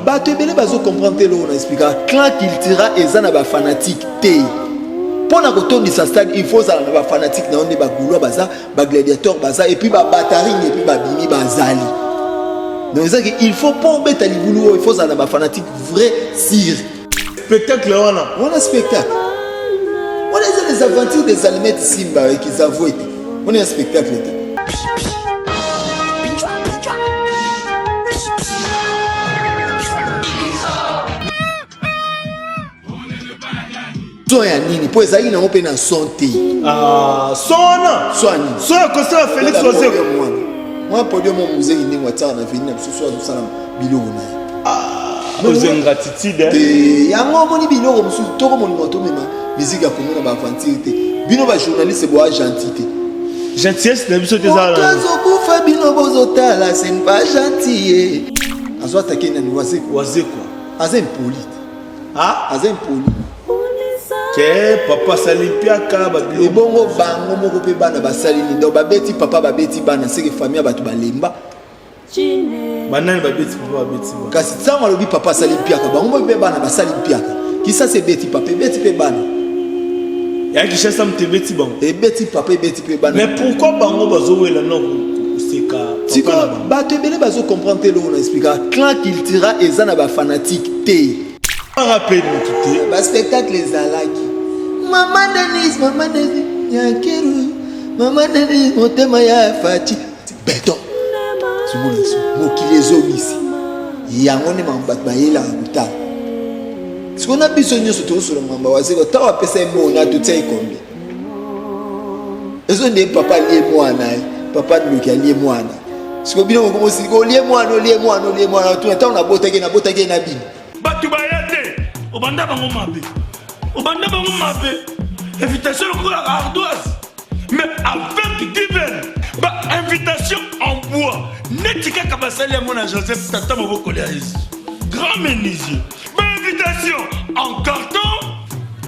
bato ebele bazo comprendre te lo na expliquer clan cultura eza na ba fanatique te pour na kotondisa stade il faut ça na ba fanatique na onde ba goulois baza ba gladiateur baza et puis ba batarine et puis ba bimi bazali donc ça il faut pas embêter libulu il faut ça na ba fanatique vrai sire spectacle on a spectacle on a les aventures des allumettes Simba qui avouent on est un spectacle soya nini po ezali nango mpe na santé sona kosala Félix Ozeko mwa podium mo muzeki ndenge watiaka na veni na biso azosala biloko na ye ozengratitude yango omoni biloko mosusu toko molingo tomema misiki ya komona baaventure te bino bajournaliste boa gentil te gentillesse na biso te ezala azokufa bino bozotala ce n'est pas gentil azo atake nani wazeko aza impoli te aza impoli ke papa salimpiaka babilo ebongo bango moko pe bana basali ni donc babeti papa babeti bana seke famille bato balemba banani babeti papa babeti bana kasi tsango alobi papa salimpiaka bango moko pe bana basali mpiaka kisa se beti papa beti pe bana ya kishasa mtebeti bango ebeti papa ebeti pe bana mais pourquoi bango bazowela non seka siko bato ebele bazo comprendre te lo na expliquer clan cultura eza na ba fanatique te rappel tout ba spectacle ezalaki Maman Denise Nyakeru Maman Denise motema ya Fati beton sumuleso mokili ezomisi yango ne mamba bayela kuta sikona biso nyoso tosolo mamba wazeko tawa pesa mbona tutsai kombi ezo ne papa lié mwana papa de lié mwana siko bino ko siko lié mwana tu ata na botake na bino batu bayate obanda bango mabe invitation à ardoise mais avec divers invitation en bois netika kabasali à mon Joseph tata maboko ya grand menuisier invitation en carton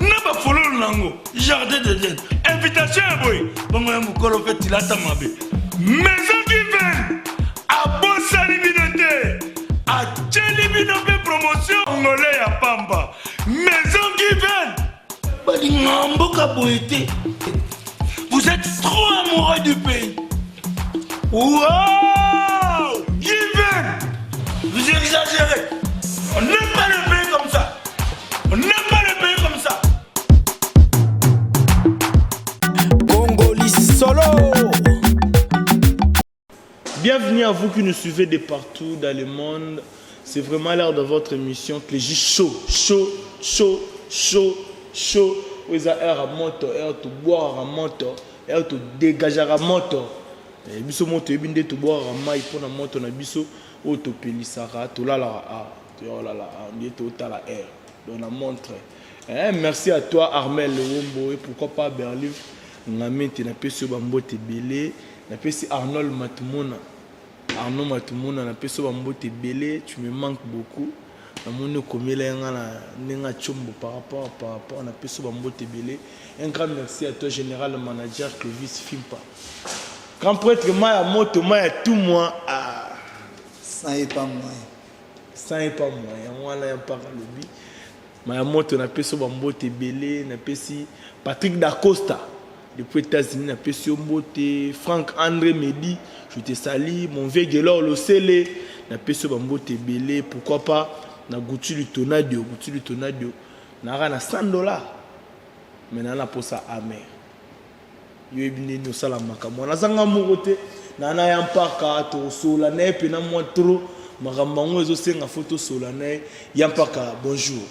na ba fololo nango jardin de Dieu invitation à boy bongo ya mukolo fait tilata mabe maison divers à bosali binote à Tchelibino promotion angolais à Pamba maison divers vous êtes trop amoureux du pays. Wow! Given! Vous exagérez. On n'aime pas le pays comme ça. Congolais solo. Bienvenue à vous qui nous suivez de partout dans le monde. C'est vraiment l'heure de votre émission Clégie chaud, où ils ont air à moto, air to boire à moto, air to dégager à moto. Et biso moto ebinde to boire à maille pour la moto na biso auto pelisara to la on dit to la air. Donc la montre. Merci à toi Armel Lewombo et pourquoi pas Berlin. On a mis na peso bambote belé, na pesi Arnold Matumona. Na peso bambote belé, tu me manques beaucoup. Par rapport à la personne un grand merci à toi général manager Clovis Fimpa grand prêtre Maya moto Maya tout moi ça est pas moyen moi là pas lobby Maya moto na peso bambote belé na pesi Patrick Dacosta depuis États-Unis na peso mbote Franck André Medi je te salue mon vieux Gelor le Sele na peso bambote belé pourquoi pas na Gucci du Tonadio na $100 mais na pour ça amer yo ebine no sala makamwa na zanga mokote na na yampaka to sola na pe na moi trop makambango ezo senga photo sola na yampaka bonjour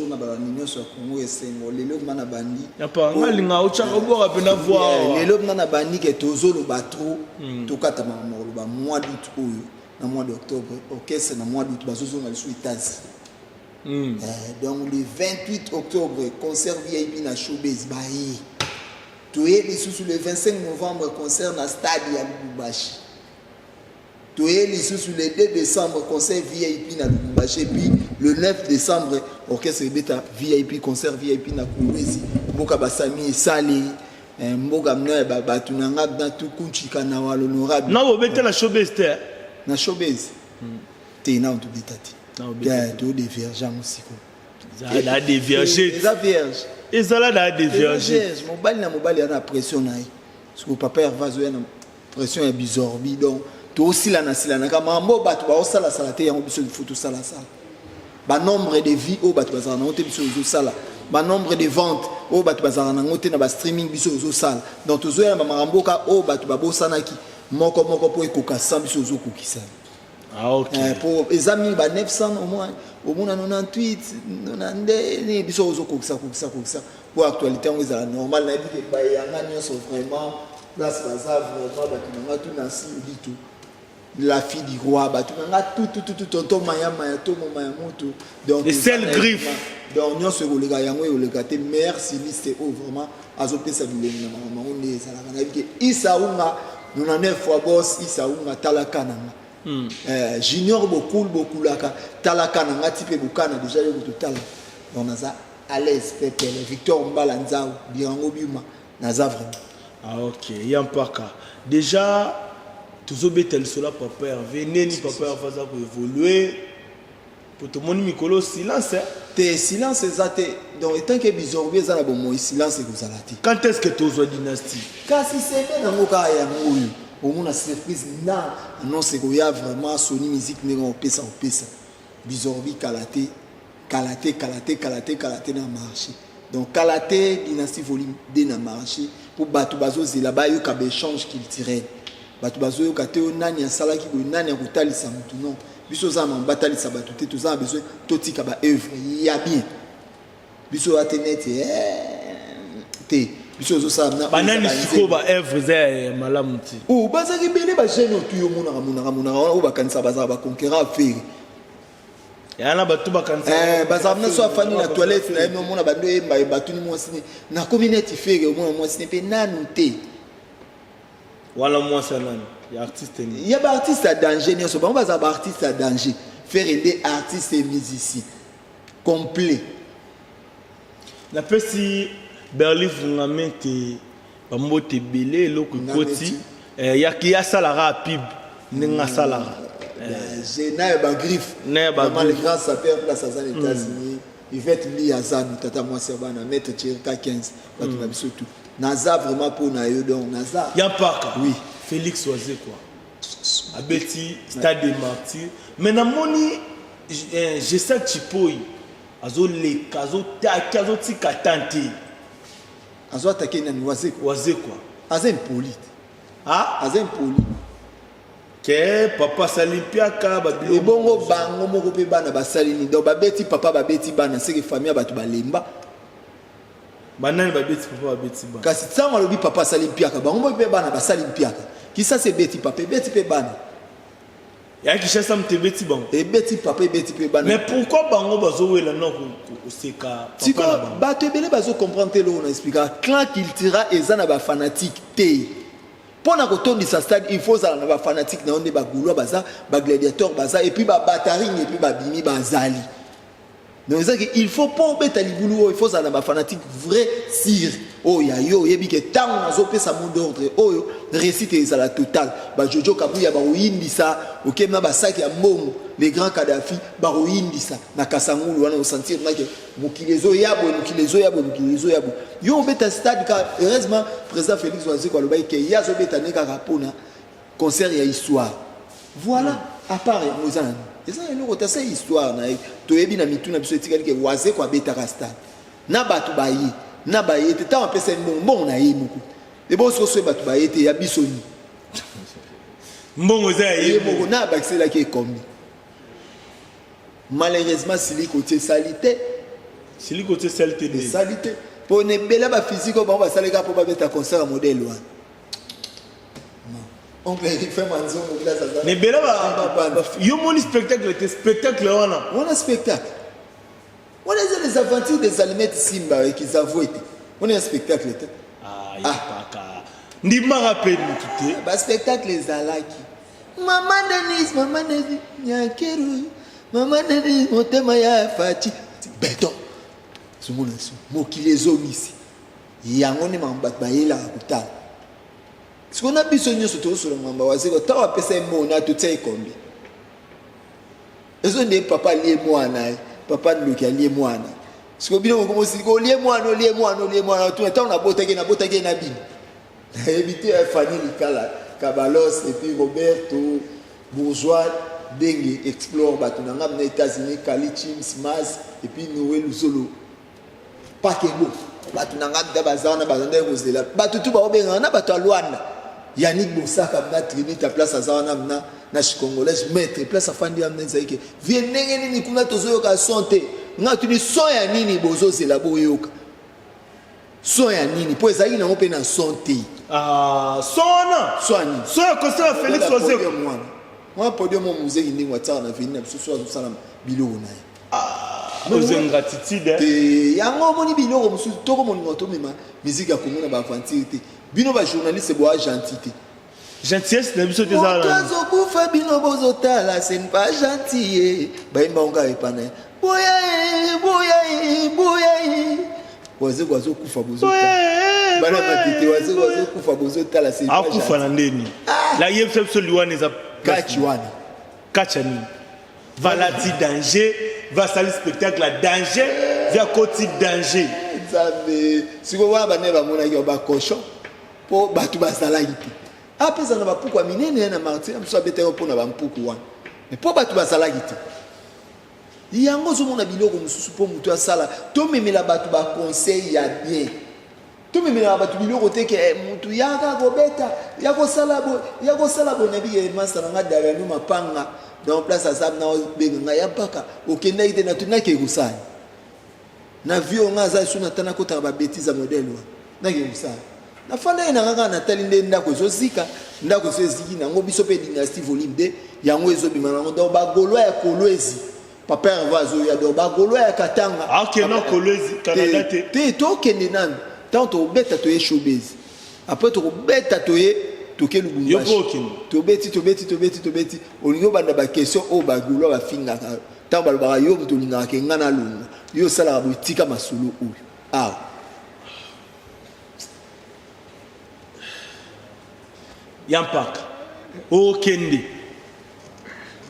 na bala ninyo so Congo esengo lelo na bandi yapa ngalinga ochaka bora pe na voir lelo na bandi ke tozolo batro to kata mamolo ba mois d'août oyo na mois d'octobre orchestre na mois d'août bazozo na les États-Unis donc le 28 octobre concert VIP na Showbiz bayi toye lisusu le 25 novembre concert na stade ya Lubumbashi toye lisusu le 2 décembre concert VIP na Lubumbashi et puis le 9 décembre orchestre beta VIP concert VIP na Kolwezi mboka basami esali mboka mna batu na ngabda tu kunchika na wal honorable na obeta la Showbiz te na Showbiz te na to betati to divergent aussi ça da diverger ça vierge et ça là da diverger mobali na pression na ye parce que papa Hervazo na pression ya bizorbi donc to aussi la na kama mambo bato ba osala sala te yango biso photo sala ba nombre de vie au bato bazana na biso zo sala ba nombre de ventes au bato bazana na ngote na ba streaming biso zo sala donc to zo ya ba maramboka au bato ba bosana ki moko po ekoka sans biso zo kokisa. Ah ok. Pour les amis ba 900 au moins 98 90 biso zo kokisa pour actualité on est normal na bi ba yanga nyonso vraiment place baza vraiment bato na tout na si dit tout la fille du roi bato na tout tonton maya to maya moto donc les seuls griffes donc nyonso ko lega yango yo lega te merci liste au vraiment azopesa bilenge na mama on est sala na bi isa unga nous na 9 fois boss isa unga talaka na junior beaucoup laka talaka na ngati pe bukana déjà yo to tala donc naza à l'aise pépé Victor Mbala Nzao biango biuma naza vraiment. Ah ok, Yampaka. Déjà, tous les bêtes cela papa Hervé, ni papa Hervé va évoluer. Pour tout le monde, Mikolo, silence. Te silence exact. Donc étant que bizorbi ça na bon silence que ça lati. Quand est-ce que tu as dynastie? Quand si c'est na ngoka ya ngoyo, au moins la surprise na annonce que y a vraiment Sony musique ne pesa bizorbi kalaté na marché. Donc kalaté dynastie volume 2 na marché. Pour batu bazo zela ba yo ka échange culturel batu bazo yo ka te nani asala ki ko nani akotalisa mutu non biso za ma batalisa batu te to za besoin totika ba œuvre ya bien biso atenete te biso zo sa na banani siko ba œuvre za malamu ti o baza ki bele ba jeune to yo mona o ba kanisa baza ba conquérant affaire yana batu bakanisa baza na so afani na toilette na yemo mona bando emba batu ni mwasini na community fere mona mwasini pe nanu te wala mwasa nani ya artiste ni ya ba artiste à danger ni so ba baza ba artiste à danger faire des artistes et musiciens complet na pesi Berlin fungamente ba mbote belé loko koti ya ki ya salara pib ninga salara j'ai na ba griffe les grands sapeurs place aux États-Unis il va être lié à Zan tata moi c'est bana mettre Tchirka 15 ba tu na biso tout naza vraiment pour na yo donc naza Yampaka oui Félix Oazé quoi abeti stade des martyrs mais na moni je sais chipoi azo le kazo taki azo tika tante azo attaquer na Oazé quoi azen polite azen polite que papa salimpiaka babilo bongo bango moko pe bana basalini donc babeti papa babeti bana c'est que famille batu balemba banani babeti papa babeti bana kasi tsango lobi papa salimpiaka bango moko pe bana basalimpiaka qui ça c'est beti papa beti pe bana ya ki chasa mtebeti bango et beti papa beti pe bana mais pourquoi bango bazowela non oseka tiko bato ebele bazo comprendre lo on expliquer clan cultura ezana ba fanatique te. Pour na kotondisa stade il faut ça na ba fanatique na onde ba goulois baza ba gladiateur baza et puis ba bataring et puis ba bimi bazali donc c'est que il faut pas beta libulu il faut ça na ba fanatique vrai sire oh ya yo yebi ke tango nazo pesa mot d'ordre oh récite ça la totale ba Jojo Kabuya ba oyindisa okema ba saki ya mbongo les grands Kadhafi ba oyindisa na kasangulu wana au sentir na ke mukilezo yabo yo beta stade ka heureusement président Félix Oazé ko loba ke ya zo beta ne ka rapona concert ya histoire voilà à part mozana eza eno ko tasa histoire na to yebi na mituna biso etikali ke Oazé ko beta ka stade na batu bayi na bayete ta pesa mbongo na ye moko e bo so batu bayete ya bisoni mbongo za ye moko na baxela ki ekombi malheureusement silikote salité pour ne bela ba physique ba ba saleka pour ba beta concert modèle wa on peut faire manzo mo glace ça ne bela ba yo mon spectacle wana on a spectacle on a les aventures des allumettes Simba qui avouent on a un spectacle paka ndima rappel tout ba spectacle les alaki maman Denise nyakeru maman Denise motema ya fati beton sumuna su mokilezo misi yango ne mambat bayela kutala sikona biso nyoso to solo mamba wazeko tawa pesa mbona to tsai kombi Est-ce que papa lié moi papa nous qui lié moi parce que bien comme si lié moi tout le temps on a boté na bin éviter Fanny Likala Cabalos et puis Roberto Bourgeois Dengue explore batunanga na États-Unis Kalichim Smas et puis Noël Zolo pas que bon batunanga dabazana bazanda kozela batutu ba obenga na batu alwana Yannick Boussaka na traîner ta place azana na Congolais mettre place afandi amna zaike vienenge nini kuna tozoyo ka santé nga tu ni soya nini bozo zela boyoka soya nini po ezali na ope na santé soya Costa Félix José moi podium mon musée ni watsa na vini na biso salam biloko na aux ingratitude yango moni biloko musu toko moni ngoto mema musique ya komona ba aventure bino ba journaliste bo gentillité gentillesse na biso tezala tozo kufa bino bozo tala c'est pas gentil ba imba onga epana boya waze kwazo kufa bozo tala bana matete waze kwazo kufa bozo tala c'est pas gentil akufa na ndeni la yefse biso liwane za kachiwana kachani valati danger va salir spectacle à danger via côté danger nzambe siko wana bane bamona yo ba cochon po batu basala yipi apesa na bapuku ya minene na martir mso abeteo mpona bampuku wana mais po batu basala yiti yango zomona biloko mosusu po mutu asala tomemela batu ba conseil ya bien tomemela batu biloko te ke mutu yaka kobeta yakosala bonabi ye master nga Dariano Mapanga dans place azab na benga ya paka okenda ite na tunake kusani na vio nga za suna tana kota ba bêtise modèle wa na ke kusani na fanda ina ngaka na tali nde ndako ezozika ndako ezoziki nango biso pe dynastie volume 2 yango ezobima nango donc ba golo ya kolwezi papa vazo ya donc ba golo ya katanga non kolwezi Canada te to kende nan tant to beta to ye showbiz après to beta to ye to ke lubumbashi to beti olingo banda ba question o ba golo ba finga tant ba ba yo to linga ke ngana lunga yo sala botika masulu oyo Yampak okende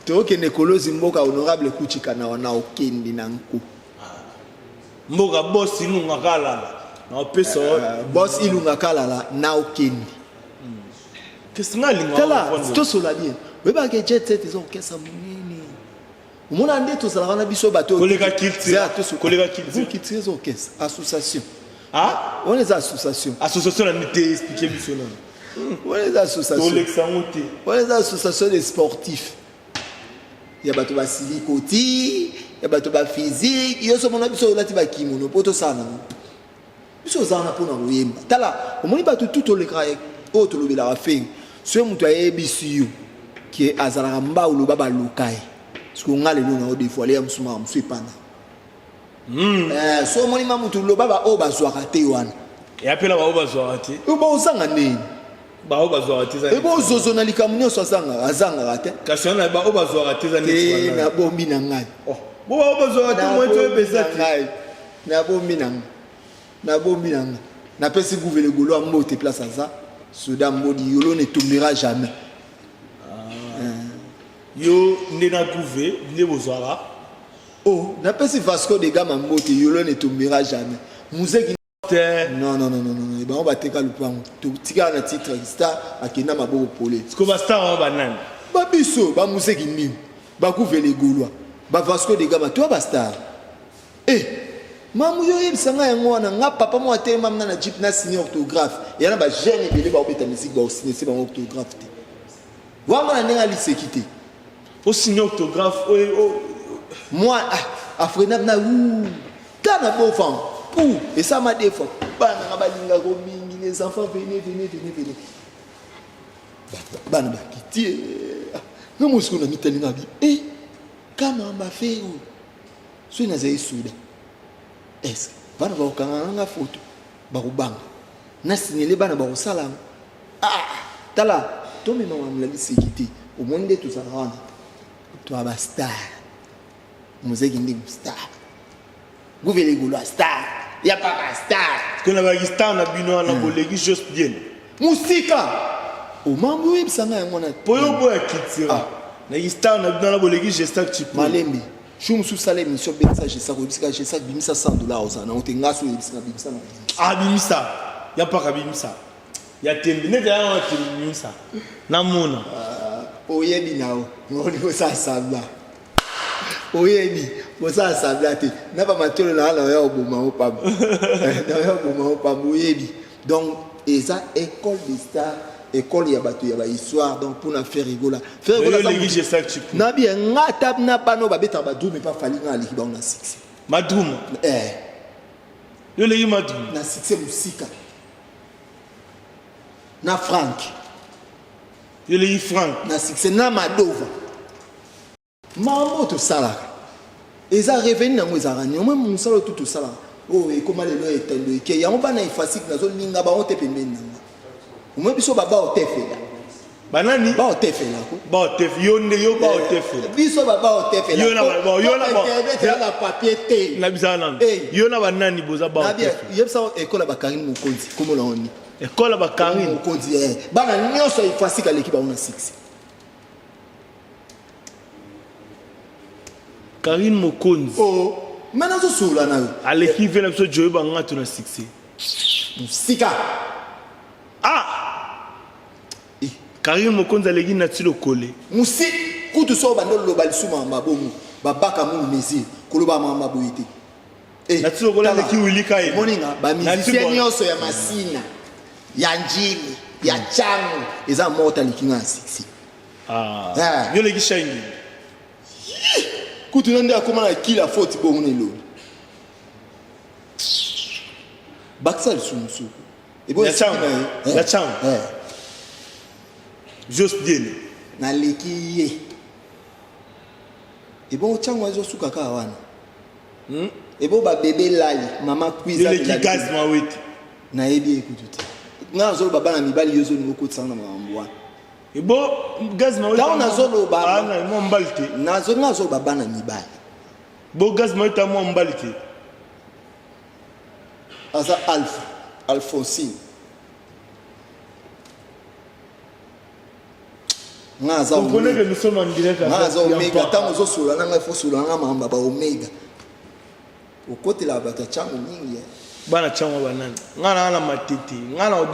tokende kolozi mboka honorable kuchika na okende na nku mboka boss ilunga kalala na pesa boss ilunga kalala na okende kesinga linga tala to sola bien weba ke jet set ils ont kesa munini umona nde to sala na biso bato kolega kilti vous qui très au caisse association on les associations na nité expliquer biso na les associations des sportifs. Il y a bato ba silikoti, il y a bato ba physique, il y a ce mona biso lati ba kimono poto sana. Biso zana pona royemba. Tala, omoni bato tout le krae, auto lo bela fait. Ce mutu ayebisi qui est azala mba ou lo baba lokai. Ce qu'on a le nom na des fois les amsuma amsu pana. So omoni mamutu lo baba o bazwa raté wana. Et après là ba o bazwa raté. O ba osanga nini? Ba o bazwa raté za. E bo zozo na likamunyo so azanga raté. Kasi na ba o bazwa raté za neti wana. Na bombi na ngai. Oh. Bo ba o bazwa raté mo to pesa ti. Na bombi na ngai. Na bombi na ngai. Na pesi gouverne golo ambote place ça. Soudan modi yolo ne tombera jamais. Yo ndena gouvé ne bozwara. Oh, na pesi Vasco de Gama mbote yolo ne tombera jamais. Museki non. Et ben on va te calupango. Tu tika na titre star akina maboko polé. Sko ba star on ba nani? Ba biso ba museki nini? Ba couvrir golois. Ba Vasco de Gama toi ba star. Mamu yo yebisanga yango wana nga papa mo atema na jeep na signer orthographe. Yana ba jeune belé ba obeta musique ba signer c'est ba orthographe te. Wama na nenga lisekité. Au signer orthographe moi afrena na kana bon femme. Et ça m'a dit fois les enfants venez bana bakiti na mosiko na mitali na bi kama mba fait so na zai suda est bana ba okanga nga photo ba kubanga na signalé bana ba osala tala to me mama mlali sekiti au monde tout ça rana to aba star muzeki ndi star gouverne golo star. Il n'y a pas de star. Quand on a un star, on a bien un collègue juste bien. Musika. Au mambo, il s'en a un Pour eux, pour quitter. na star na dans la bolegi gesta tipo malembe chum sous salaire mission bimisa gesta ko bisika gesta bimisa $100 osana on te ngaso bisika bimisa na ah bimisa ya pas bimisa ya tembi ne ya bimisa na mona oyebi nao ngoni ko sa sabla oyebi ko sa sabla te na ba matolo na ala ya oboma opam na ya oboma opam oyebi donc eza école de star école ya bato ya ba histoire donc pour na faire rigola l'église gesta tipo na bien ngata na bano ba beta ba drum pas fali na liki ba na succès madrum yo legi madrum na succès musika na Frank yo legi Frank na succès na Madova mambo to sala eza revenu na mweza rani moi mon sala tout sala oh et comment le etendo ke ya mba na ifasik na zo linga ba ote pembeni na moi biso baba otefela banani ba otefela ko ba otef yo nde yo ba otefela biso baba otefela yo na ba la papier te na bizana yo na banani boza ba otefela yebsa école ba Karine Mokonzi comme l'on école ba Karine Mokonzi bana nyonso ifasika l'équipe on a 6 Karine Mokonzi oh maintenant zo sula na yo à l'équipe vient so joye ba ngatu na succès musika Karine Mokonzi alegi na tilo kole musi kutu so bando loba lisuma mabongo babaka mu mezi koloba mama boyete na tilo kole leki wilika e moninga ba musicien nyonso ya masina ya njili ya changu eza mota likinga siksi yo legi shangi kutu nande akoma na kila faute bongo nelo baksa lisumusu ebo ya changu Just bien. Na leki ye. Ebo changwa zo suka ka wana. Ebo ba bébé lali, mama kwiza le ki gaz ma weti. Na ebi ekututi. Nga zo baba na mibali yozo ni moko tsana mambwa. Ebo gaz ma weti. Tawo na zo lo baba. Na mo mbalite. Na zo nga zo baba na mibali. Bo gaz ma weti mo mbalite. Asa Alphonsine. Vous comprenez que nous sommes en direct avec Omega. Tant que nous sommes là, il faut souler un membre de Omega. Au côté là, il y a Chango Mingi. Bana Chango Banan. Ngana la matiti. Ngana.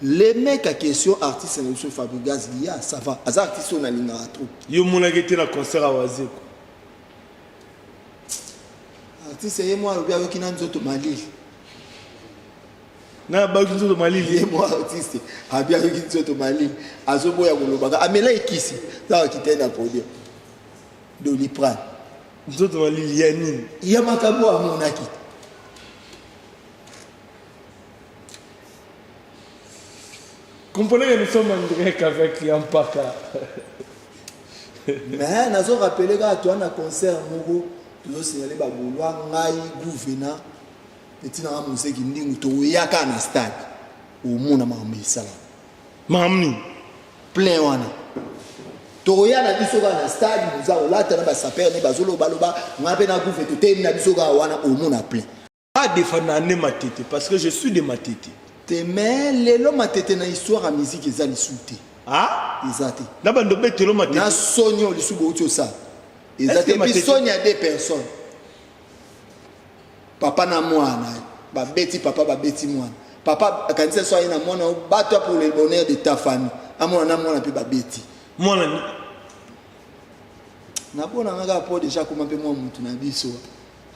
Les mecs à question artistes et monsieur Fabregas, il y a ça va. Les artistes on a l'ingara trop. Yo mona gete na concert à Wazeko. Artistes et moi, le bien qui n'a pas de Mali. Na ba kinzo to malili et moi artiste abia kinzo to malili azobo ya kolobaka amela ikisi za kitenda podium Doliprane kinzo to malili ya nini ya makambo amonaki comprenez que nous sommes en direct avec Yampaka mais nazo rappeler ka toi na concert moko tuzo signaler ba bolwa ngai gouverneur etina nga museki ndingu to yaka na stade omona mambe sala mamni plein wana to ya na biso na stade muza olata na ba saper ne bazolo baloba ngape na kufe to temi na biso wana omona plein pas défendre ne matete parce que je suis de matete te mais lelo matete na histoire à musique ezali souté ezate na bando betelo matete na sonyo lisubo uti osa ezate bi sonya deux personnes papa na mwana babeti papa babeti mwana papa akanisa so ina mwana bato pour le bonheur de ta famille amona na mwana pe babeti mwana na bona ngaka po déjà comment pe moi mutu na biso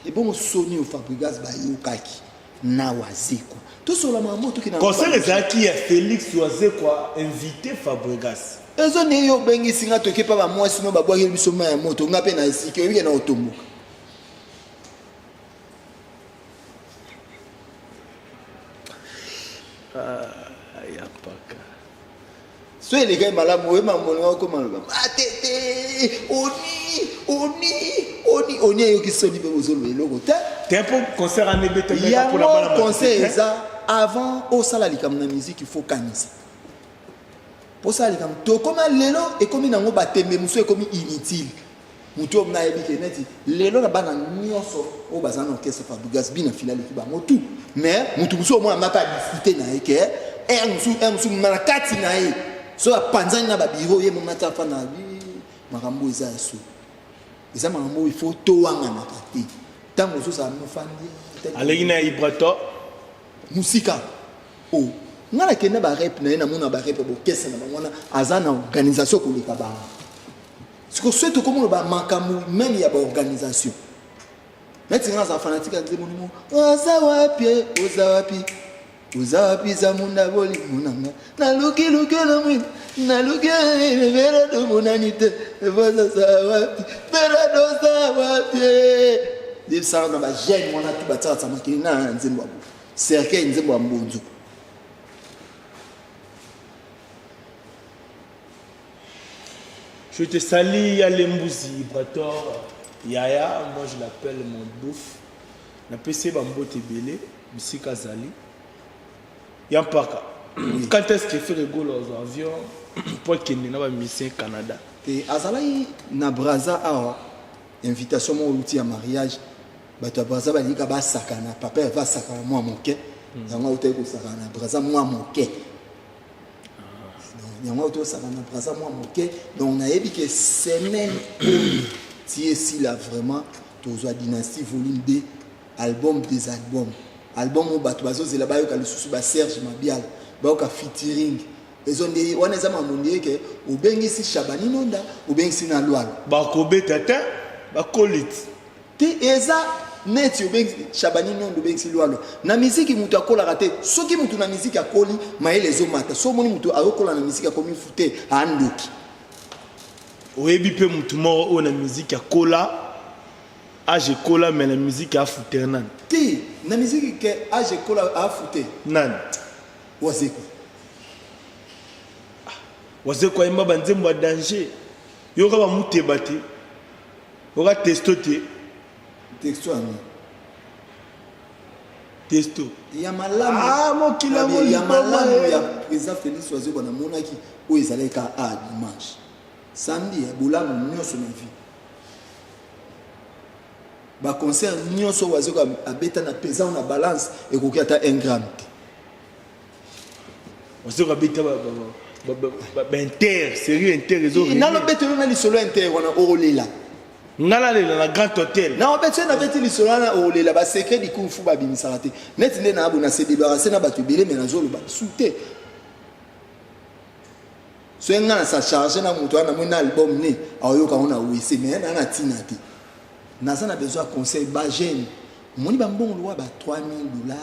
et bon soni au Fabregas ba yokaki na Wazeko to sola mambo to kina conseil ezaki ya Félix Wazeko invité Fabregas ezo ne yo bengi singa to kepa ba moi sino ba bwaki biso ma ya moto ngape na isiki obi na otomboka Yampaka so les gars malamu we mamonga ko maloba atete oni yo kisoni be bozolo eloko te tempo concert en ebete pour la bala concert ça avant au sala likam na musique il faut kanisa pour ça likam to comme lelo et comme nango batembe muso e comme inutile muto na yebi keneti lelo na bana nyoso o bazana orchestre Fabregas bina finale ki ba motu mais mutu muso mo amaka discuter na eke musu na kati na ye so apanzani na ba bureau ye mona ta fa na makambo eza so eza makambo il faut to wanga na kati tango so sa no fandi aleki na Ibrato musika oh ngala kenda ba rep na mona ba rep bo kesa na mona azana organisation ko leka ba siko souhaite comme ba makambo même ya ba organisation Meti ngaza fanatika nzemu nimo uzawapi za munda boli munanga naluki na mwini naluki vera do munanite voza zawapi vera do zawapi de ça na ba jeune mona tu batata sa makini na nzembo abu cercle nzembo ambunzu je te salue à l'embousi Bator Yaya, moi je l'appelle mon bouffe. Na PC Bambote Belé, Missika Zali. Yampaka. Quand est-ce qu'il fait rigolo aux avions pour qu'il n'y ait pas mission Canada? Et Azalaï na Braza a invitation mon outil à mariage. Bato Braza ba lika ba sakana, papa va sakana moi moke. Yanga outé ko sakana Braza moi moke. Yanga outé sakana Braza moi moke. Donc on a dit que semaine si ici là vraiment Tozo Dynastie volume 2 album des albums album au Batuazo c'est là-bas que le sous ba Serge Mabial ba ka featuring ils ont dit on est à mondier que ou bengi si Shabani Nonda ou bengi si na Loalo ba kobe tata ba kolit ti eza net ou bengi Shabani Nonda bengi si Loalo na musique mutu akola raté soki mutu na musique akoli maye les omata so moni mutu akola na musique akomi fute andoki oyebi pe mutu moko oyo na musique ya kola age kola mais la musique ya fute nani ti na musique ke age kola a fute nani wazeko wazeko ayemba banzembo ya danger yoka bamuteba te yoka testo te texto ani testo ya malamu mokila ya malamu ya président Félix Wazeko na monaki oyo ezalaka a dimanche samedi ya bolamu nyonso na vie ba concert nyonso Wazeko abeta na pesant na balance ekoki ata 1 gramme Wazeko abeta ba inter série inter ezo nalo betelo na lisolo inter wana olela ngala lela na grand hôtel na betelo na beti lisolo na olela ba secret di kung fu ba bimisaka te net nde na abona se débarrasser na bato belé mais na zolo ba souté so ngana sa charger na mutu ana mona album ne ayoka ona wese mais na tina te naza na besoin conseil ba jeune moni ba mbongo lwa ba $3000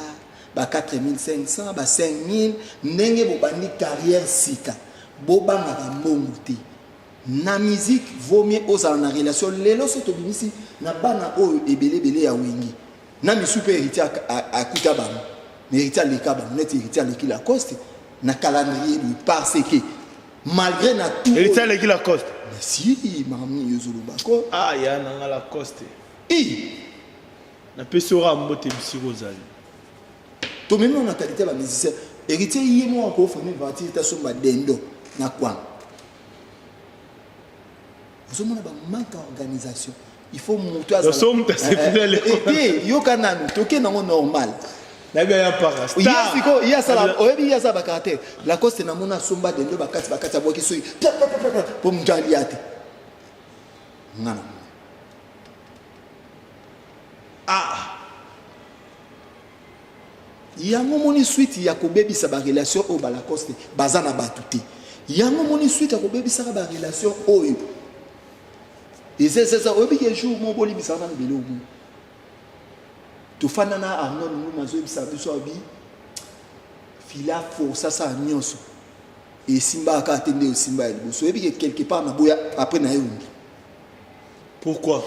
ba 4500 ba 5000 ndenge bo bandi carrière sika bo banga ba mbongo te na musique vaut mieux osala na relation lelo so to bimisi na bana oyo ebele ya wengi na misupe héritier akuta ba mais héritier leka ba net héritier leki la coste na calendrier lui parce que malgré na tout héritier leki la coste si mamni yozolo bako ya na la coste na pesora mbote bisiko zali to même on a qualité ba musicien héritier yemo ko fourni partir ta somba dendo na kwa nous sommes dans manque d'organisation. Il faut monter à ça. Nous sommes et puis, yokana nous toke na normal. Na bien para. Il y a ça, il y a ça ba caractère. La cause c'est na mona somba de ndo bakati boki so. Pour mjaliate. Ngana. Yango moni suite ya ko bebisa ba relation au bala coste bazana batuti. Yango moni suite ya ko bebisa ba relation oyo. Et c'est ça, oui, que jour mon boli bisana de belo. Tu fanana Arnold nous mazo bisabi so abi. Fila força ça nyonso. Et Simba ka atende au Simba el boso. Et puis quelque part na boya après na yondi. Pourquoi?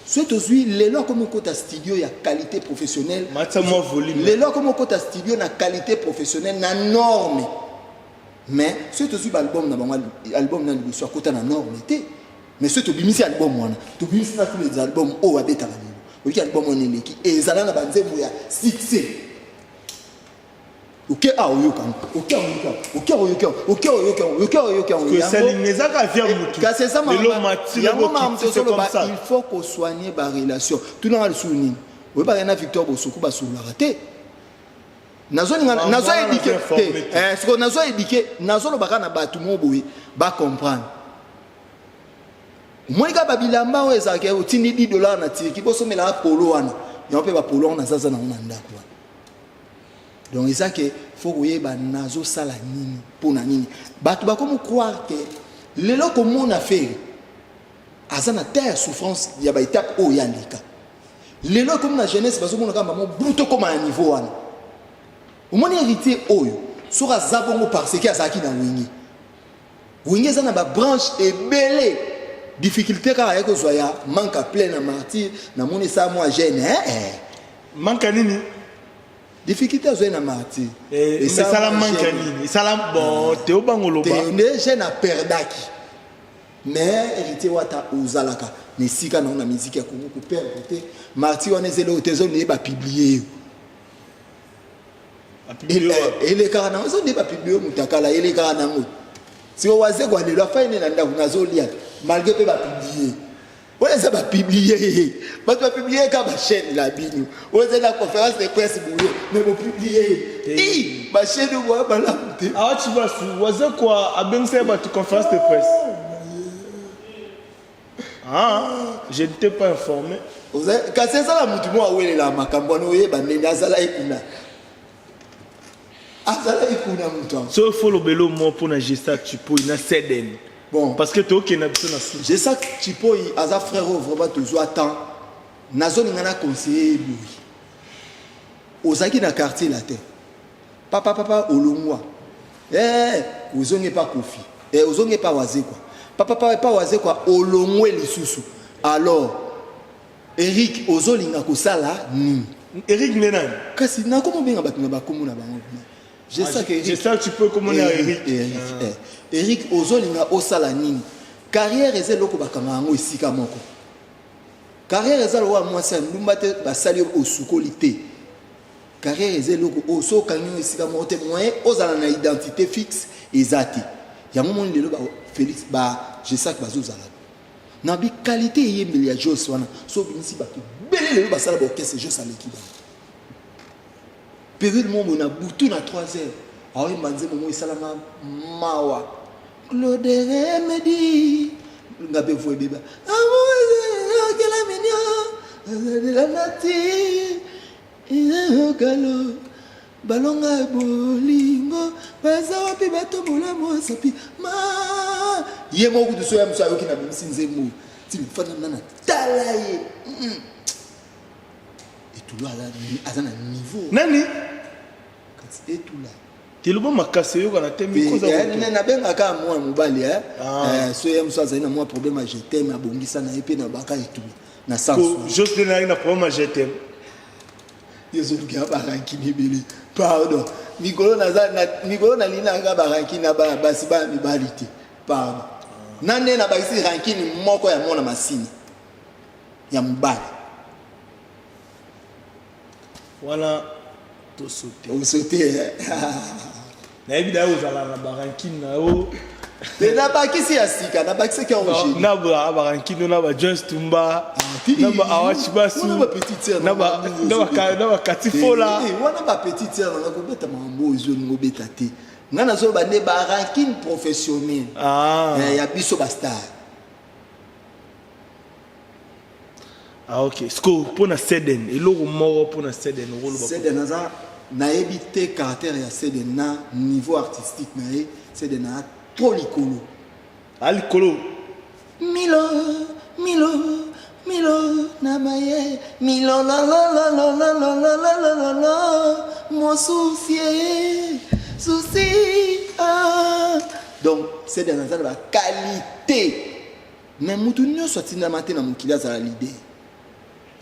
Soit aujourd'hui les lois comme côté studio il y a qualité professionnelle. Matama volume. Les lois comme côté studio na qualité professionnelle na norme. Mais soit aujourd'hui album na album na liboso côté na norme té. Mais ce que tu as album, tu as tous les albums, oh, avec ta famille. Oui, album, on est qui et Zalana Banze, il y a 6. Ok, ah, ok, ok, ok, ok, ok, ok, ok, il faut qu'on soigne la relation. Tout le monde a le souvenir. Oui, par exemple, Victor Bossoukou va se rater. nazo éduqué ce qu'on nazo éduqué nazo lo baka na batu moboui ba comprendre moi ka babilamba o ezake otindi $10 na tiki boso mela polo wana ya pe ba polo na zaza na ndako donc ça que faut que ba nazo sala nini pona nini batu ba comme croire que lelo comme on a fait azana terre souffrance ya ba étape o yandika lelo comme na jeunesse bazo mona kamba mo bruto comme un niveau wana au moins héritier oyo sera zabongo parce que azaki na wingi za na ba branche ebele difficulté ka ya ko zoya manque plein na martyr na moni ça moi jeune manque nini difficulté zoya na martyr et ça la manque nini ça la bon te obangoloba te jeune a perdaki mais héritier wata ozalaka ne sika na musique ya Congo ko perdre martyr on ezelo otezo ne ba publier et les carans ont des papiers mutakala et les carans si on voit quoi de la fin na ndaku nazolia malgré pe ba publier on ça va publier ba publier ka ba chaîne la binu on c'est la conférence de presse bouillé mais vous publier ba chaîne moi ba la ah tu vois waza quoi a bien fait ba conférence de presse ah je n'étais pas informé quand c'est ça la mutu moi wele la makambo no yeba ndenda azala ikuna so faut le belo mo pour na gesta tipo ina seden bon parce que to ke na biso na sou gesta tipo aza frère vraiment toujours attend na zone ngana conseiller lui ozaki na quartier la terre papa olongwa ozonge pas kofi ozonge pas waze quoi papa pas waze quoi olongwe lisusu alors Eric ozolinga ko sala ni Eric Nenan kasi na komo benga bato na bakomo na bango je sais tu peux comment Eric Eric ozolinga osala nini carrière ezelo ko bakanga ngo isika moko carrière ezalo wa mwasi ndumba te basali osukolité carrière ezelo ko oso kanyo isika moko te moyen ozala na identité fixe ezati ya momoni lelo ba Félix ba je sais que bazozala na bi qualité yemeli ya Jos wana so binisi ba belé lelo basala ba orchestre Jos à l'équipe période mon na butu na 3 heures awi manze momo isalama mawa Claude Remedy ngabe voye beba amour que la mignon de la nature et galo balonga bolingo baza pi bato bolamo sapi ma yemo ku so ya mso ayoki na bimsinze mu ti fana nana talaye et tout là azana niveau nani et tout là ti lobo makase yo kana temi koza ko na benga ka moi mobali so ya mso azana moi problème je t'aime abongisa na epe na baka et tout na sens juste na problème je t'aime yezo ki abaranki bibili pardon mikolo na lina nga baranki na basi ba mibalite pardon nane na basi rankini moko ya mona masini ya mbali voilà to sauter na ebida ozala na barankini na o na bakisi ya sika na bakisi ki origine na ba barankini na ba Jones Tumba na ba awachi basu na ba petite sœur na ba katifola wana ba petite sœur na ko beta mambo zo ngo beta te ngana zo ba ne barankini professionnel ya biso ba star ok sko pona Seden eloko moko pona Seden rolo ba Seden naza na ebité caractère ya Seden na niveau artistique na e Seden na trop likolo alikolo Milo na maye Milo la mon souci donc c'est dans la qualité mais mutunyo sorti na matin na mukila za l'idée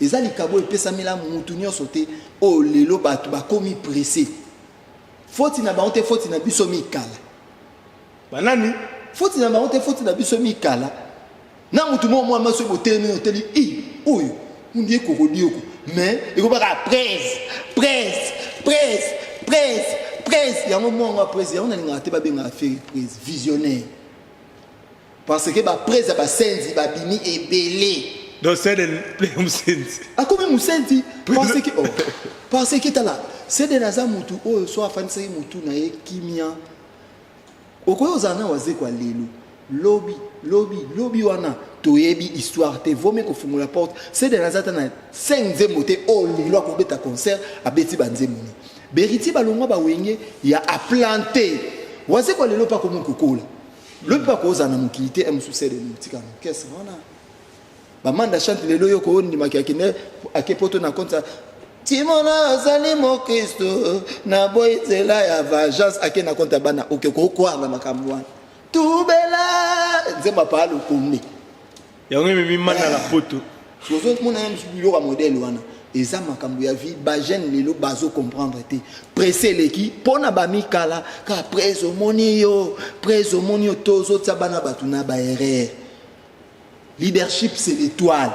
ezali kabo epesamela mutunyo sauté o lelo batu ba komi pressé faute na baonte faute na biso mikala banani faute na baonte faute na biso mikala na mutu mo maso botemi oteli oyo ndie kokodioko mais ekobaka presse ya mo presse ya on alinga te ba benga affaire presse visionnaire parce que ba presse ba senzi ba bini ebele donc c'est le play musenzi a comme musenzi parce que tala c'est de naza mutu oyo so afanisaki mutu na ye kimia okoyo ozana waze kwa lelo lobi wana toyebi histoire te vome kofungula porte c'est de naza na 5 nzembo te o lelo akobeta concert abeti banzembo ni beriti balongwa bawenge ya aplanter waze kwa lelo pa komo kokola lobi pa kozana mukilité msusede mutika kesa wana bamanda chante lelo yo ko ndima kyakine akepoto na konta Timona zali mo Kristo na boyzela ya vengeance akena konta bana okeko kwa na makambo wana tubela nzemba palo kumni yango mimi mana la poto sozo mona msubilio wa modèle wana eza makambo ya vie ba jeune lelo bazo comprendre te pressé leki pona ba mikala ka preso monio tozo tsabana batuna ba erreur leadership c'est l'étoile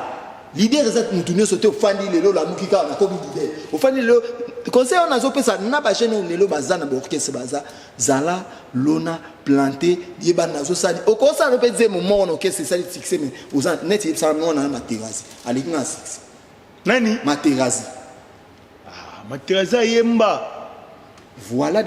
leader ezat mutunyo sote ofandi lelo la mukika na kobi leader ofandi lelo conseil on azo pesa na ba jeune lelo bazana ba orchestre baza zala lona planté yeba nazo sali okosa no peze mo mono orchestre sali fixé mais oza net yeba no na materazi aliki na 6 nani materazi materazi yemba voilà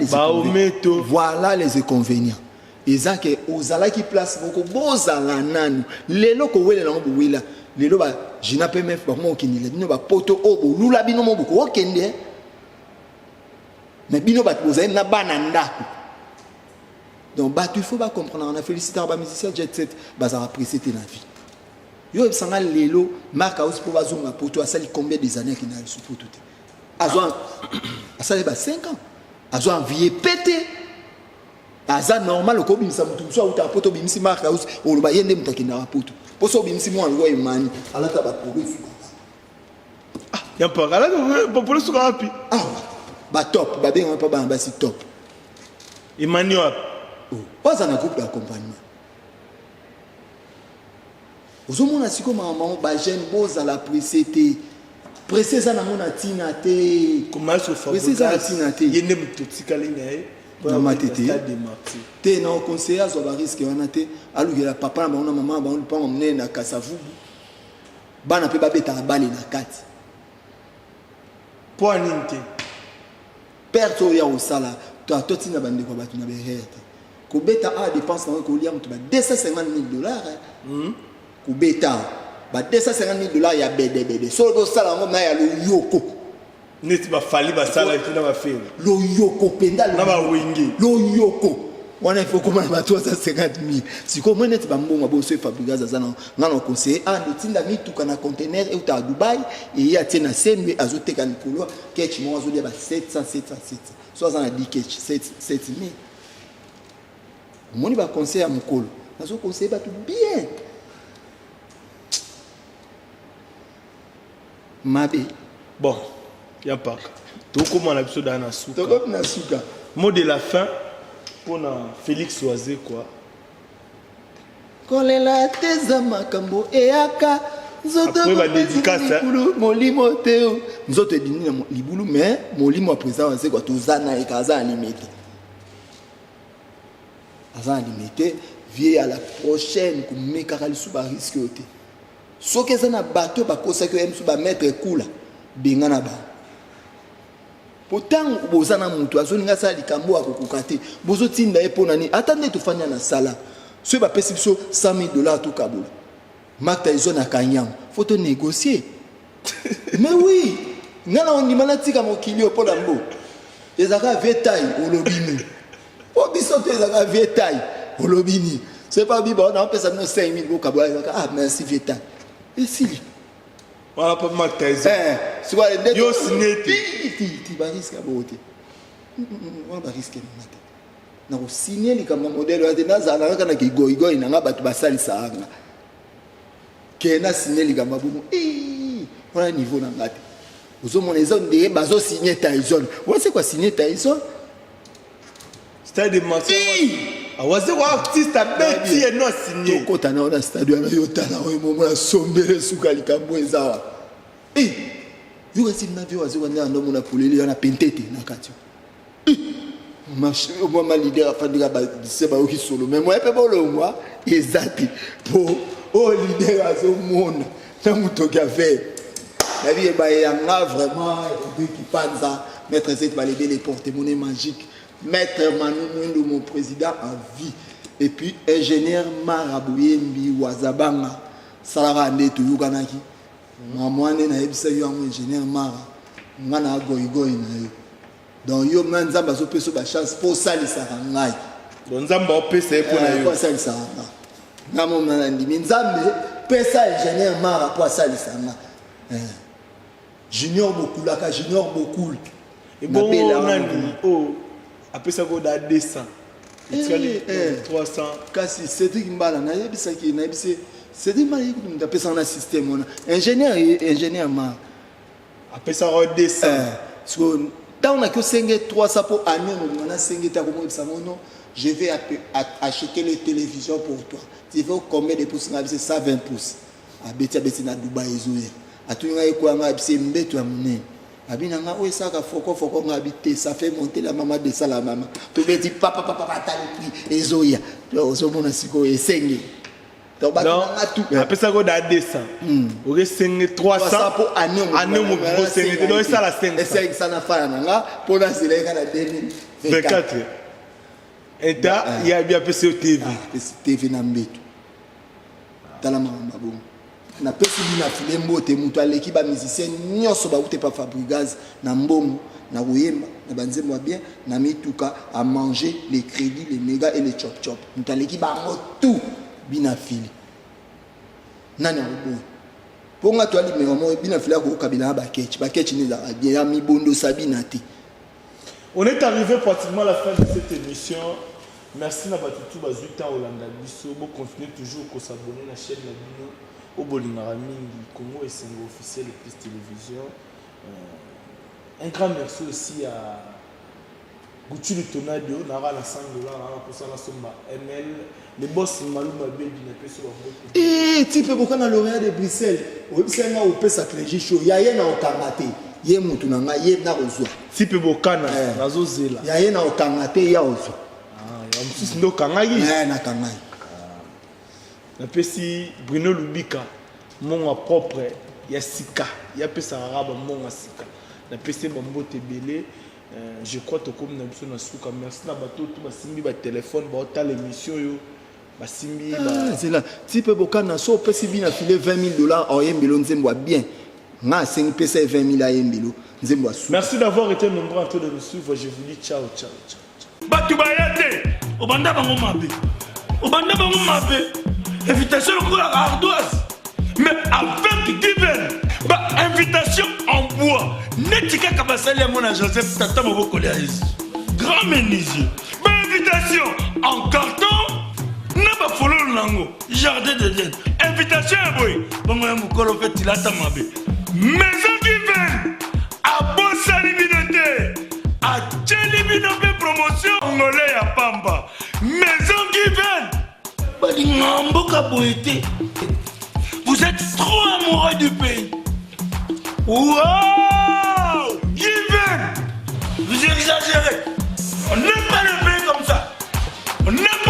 les inconvénients eza ke ozala ki place boko bozala nanu lelo ko wele na buwila lelo ba jina pmf ba mo kinile bino ba poto obo lula bino mo boko okende mais bino ba bozai na bana ndako donc ba il faut ba comprendre on a félicité ba musicien jet set ba za apprécier na vie yo ebsanga lelo marka aussi pour bazonga poto asali combien des années qui na su poto te azwa asali ba 5 ans azwa envie pété aza normal ko bimisa mutu so uta poto bimisi marka us oloba yende mutakina poto poso bimisi mo alwa imani alata ba progrès ya pagala ko pour so rapi ba top ba benga pa ba si top imani wa pas na groupe d'accompagnement ozomona siko mama ba jeune boza la précédé précédé na mona tina te comment se faire précédé na tina te yende mututika linga na matete te na conseiller azo ba risque wana te alugela papa na bango na mama bango pa mne na kasavubu bana pe babeta bale na kati po aninte perto ya osala to tina bande ko batu na berete ko beta a dépense na ko liam to ba $250,000 ko beta ba $250,000 ya bede so do sala ngo na ya lo yoko neti ba fali ba sala tina ba fere lo yoko penda na ba wenge lo yoko wana il faut comment ba 350,000 siko moi neti ba mbongo ba so fabricaza zana ngana conseiller de tinda mituka na conteneur e uta Dubai et ya tena sembe azoteka likolo ketch mo azolia ba 700 so azana 10 ketch 7,000 moni ba conseiller mukolo nazo conseiller ba tout bien mabe bon ya pas tout comment la biso dana suka to na suka mot de la fin pour Félix Oisé quoi kolela teza makambo eaka nzoto ba dédicace molimo teo nzoto edini na libulu mais molimo présent Oisé quoi tozana e kaza animité azan animité vie à la prochaine ko mekaka lisu ba risque ote soki eza na bato bakosaki oyo mosu bametre kula benga na ba po ntango boza na moto azolinga asala likambo akokoka te bozotinda ye mpo nani ata nde tofania na sala soki bapesi biso $100,000 tokabola Mark Tyson akanyango fo tonégocier mais oui nga na ondima natika mokili mpo na mbo ezalaka vie taille olobini po biso te ezalaka vie taille olobini c'est pas biba on a pesa bino 5,000 bokabola ezalaka merci vie taille et si voilà pas Mark Tyson c'est quoi les yo signé ti ba risque abote on ba risque na ko signer li comme modèle wa tena za na kana ki goigoi na ngaba basali sanga kena signer li kama bumu on a niveau na ngati uzomona ezo ndeye bazo signer Tyson on sait quoi signer Tyson stade de Marseille awaze kwa artiste abeti eno signé tokota na ona stade na yotana o momo na sombele suka likambo ezawa yo kasi na vio wazi wanda ndo mona puleli yana pentete na kati moi leader afandika ba seba oki solo mais moi pe bolo moi ezati po o leader azo mona na muto ka fait la vie ba ya nga vraiment qui panza Maître Zed Balébé, les porte-monnaie magiques. Maître Manu Mwendo, mon président à vie. Et puis, ingénieur Marabouyembi Wazabanga, Salara Nde Tuyukanaki. Maman na ebisa yo ingénieur Mara. Ngana goigoy na yo. Donc yo manzamba zo peso ba chance pour ça les sarangai. Donc nzamba opesa pour na yo. Pour ça les saranga. Ngamo na ndimi nzambe pesa ingénieur Mara pour ça les saranga. Junior Bokulaka, Junior Bokul. Et bon nani oh apesa ko da 200. Et 300 kasi Cédric Mbala na yebisa ki na yebise Cédric Mbala yekutu ndapesa na système on ingénieur Mara. Après ça, on descend. Tant on a que 300 pour année, on a 5 non, je vais acheter les télévisions pour toi. Tu veux combien de pouces? C'est 120 pouces. À Betia Betina Dubaï, Zoué. À tout le monde, c'est Mbeto à mon nez. Abinanga, oui, ça, faut habiter. Ça fait monter la maman de ça, la maman. Tu veux dire, papa, t'as le prix. Et Zoya. Donc, on a et 5. Non, après ça, on a 200. On a 300 pour année. Donc, ça, la 500. Et 500 pour la sélection de 2024. Et là, il y a bien PC TV. TV na mbeto. Tala mama bon. Na PC na filé mbote mutu aleki ba musicien nyonso ba uté pa Fabrigaz na mbongo na koyemba na banzembo bien na mituka à manger les crédits les mégas et les chop chop. Mutu aleki ba tout bina fili. Nani obo. Ponga to ali me bina fili ko kabila ba ketch ni za bien mi bondo sabina te. On est arrivé pratiquement à la fin de cette émission. Merci à tous les gens au Landaliso. Vous continuez toujours à s'abonner à la chaîne Labino, au Bolingarami, Congo et Sengo officiel et plus télévision. Un grand merci aussi à Goutu le Tonadio, Nara la $100, pour ça la somme ML, les boss Malouma Bédi n'a pas sur la route. Eh, tu peux beaucoup dans l'Orient de Bruxelles. Au Sénat, au Pessa Clégie Show, il y a rien à Okamate. Il y a Moutounanga, il y a Narozo. Tu peux beaucoup dans Nazo Zela. Il y a rien à Okamate, il y a Ozo. Si nous kangai na kangai na pesi Bruno Lubika mon propre ya sika ya pesa arabe mon sika na pesi bombo tebele je crois to comme na biso na suka merci na bato tout basimbi ba téléphone ba ta l'émission yo basimbi ba c'est là type bokana so pesi bina filer $20,000 au yembelo nzembo bien na 5 pesa 20,000 à yembelo nzembo su. Merci d'avoir été nombreux en train de nous suivre. Je vous dis ciao ciao ciao. Batu bayate obanda bango mabe invitation au la ardoise mais avec divine ba invitation en bois netika kabasali mon Joseph tata moboko ya grand menuisier ba invitation en carton na ba follow nango jardin de Dieu invitation boy bango ya mukolo fait tilata mabe maison divine a bosali binote a tcheli binote promotion ngolé ya pamba maison divine. Vous êtes trop amoureux du pays. Wow! Given! Vous exagérez. On n'aime pas le pays comme ça. On n'aime